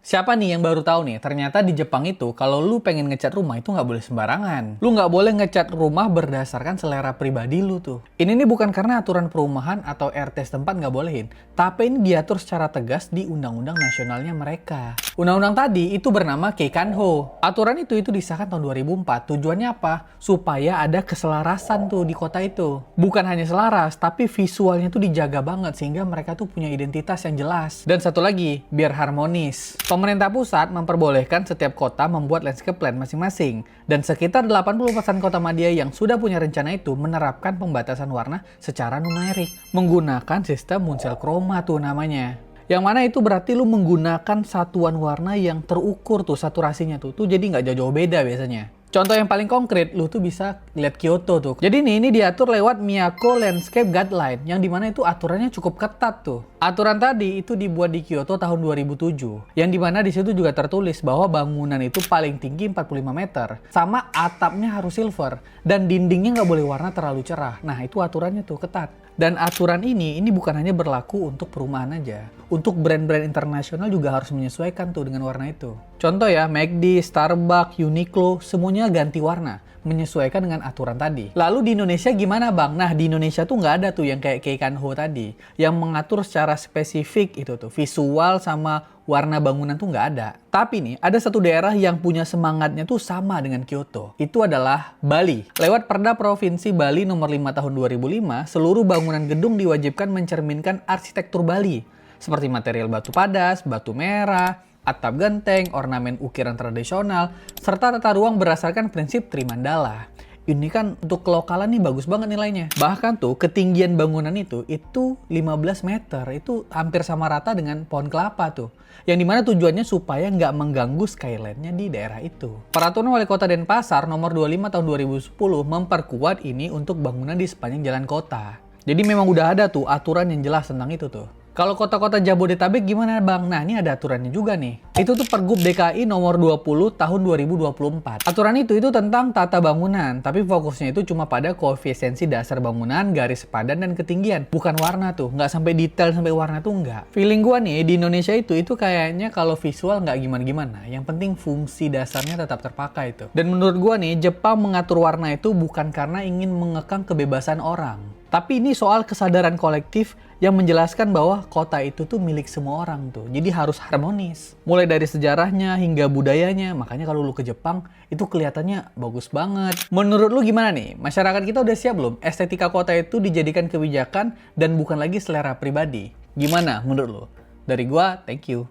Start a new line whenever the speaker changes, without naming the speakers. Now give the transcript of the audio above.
Siapa nih yang baru tahu nih, ternyata di Jepang itu kalau lu pengen ngecat rumah itu nggak boleh sembarangan. Lu nggak boleh ngecat rumah berdasarkan selera pribadi lu tuh. Ini nih bukan karena aturan perumahan atau RT setempat nggak bolehin, tapi ini diatur secara tegas di undang-undang nasionalnya mereka. Undang-undang tadi itu bernama Keikanho. Aturan itu disahkan tahun 2004. Tujuannya apa? Supaya ada keselarasan tuh di kota itu. Bukan hanya selaras, tapi visualnya tuh dijaga banget sehingga mereka tuh punya identitas yang jelas. Dan satu lagi, biar harmonis. Pemerintah pusat memperbolehkan setiap kota membuat landscape plan masing-masing. Dan sekitar 80% kota media yang sudah punya rencana itu menerapkan pembatasan warna secara numerik. Menggunakan sistem Munsell Chroma tuh namanya. Yang mana itu berarti lu menggunakan satuan warna yang terukur tuh saturasinya tuh. Jadi nggak jauh-jauh beda biasanya. Contoh yang paling konkret, lu tuh bisa lihat Kyoto tuh. Jadi ini diatur lewat Miyako Landscape Guideline, yang dimana itu aturannya cukup ketat tuh. Aturan tadi itu dibuat di Kyoto tahun 2007, yang dimana di situ juga tertulis bahwa bangunan itu paling tinggi 45 meter, sama atapnya harus silver, dan dindingnya nggak boleh warna terlalu cerah. Nah itu aturannya tuh ketat. Dan aturan ini bukan hanya berlaku untuk perumahan aja. Untuk brand-brand internasional juga harus menyesuaikan tuh dengan warna itu. Contoh ya, McD, Starbucks, Uniqlo, semuanya ganti warna. Menyesuaikan dengan aturan tadi. Lalu di Indonesia gimana bang? Nah di Indonesia tuh nggak ada tuh yang kayak Keikanho tadi. Yang mengatur secara spesifik itu tuh. Visual sama warna bangunan tuh nggak ada. Tapi nih, ada satu daerah yang punya semangatnya tuh sama dengan Kyoto. Itu adalah Bali. Lewat Perda Provinsi Bali nomor 5 tahun 2005, seluruh bangunan gedung diwajibkan mencerminkan arsitektur Bali. Seperti material batu padas, batu merah, atap genteng, ornamen ukiran tradisional, serta tata ruang berdasarkan prinsip Trimandala. Ini kan untuk kelokalan nih bagus banget nilainya. Bahkan tuh ketinggian bangunan itu 15 meter. Itu hampir sama rata dengan pohon kelapa tuh. Yang dimana tujuannya supaya nggak mengganggu skyline-nya di daerah itu. Peraturan Wali Kota Denpasar nomor 25 tahun 2010 memperkuat ini untuk bangunan di sepanjang jalan kota. Jadi memang udah ada tuh aturan yang jelas tentang itu tuh. Kalau kota-kota Jabodetabek gimana bang? Nah ini ada aturannya juga nih. Itu tuh Pergub DKI nomor 20 tahun 2024. Aturan itu tentang tata bangunan, tapi fokusnya itu cuma pada koefisiensi dasar bangunan, garis padan, dan ketinggian. Bukan warna tuh, nggak sampai detail sampai warna tuh nggak. Feeling gua nih di Indonesia itu kayaknya kalau visual nggak gimana-gimana. Yang penting fungsi dasarnya tetap terpakai tuh. Dan menurut gua nih, Jepang mengatur warna itu bukan karena ingin mengekang kebebasan orang. Tapi ini soal kesadaran kolektif yang menjelaskan bahwa kota itu tuh milik semua orang tuh. Jadi harus harmonis. Mulai dari sejarahnya hingga budayanya. Makanya kalau lu ke Jepang itu kelihatannya bagus banget. Menurut lu gimana nih? Masyarakat kita udah siap belum? Estetika kota itu dijadikan kebijakan dan bukan lagi selera pribadi. Gimana menurut lu? Dari gua, thank you.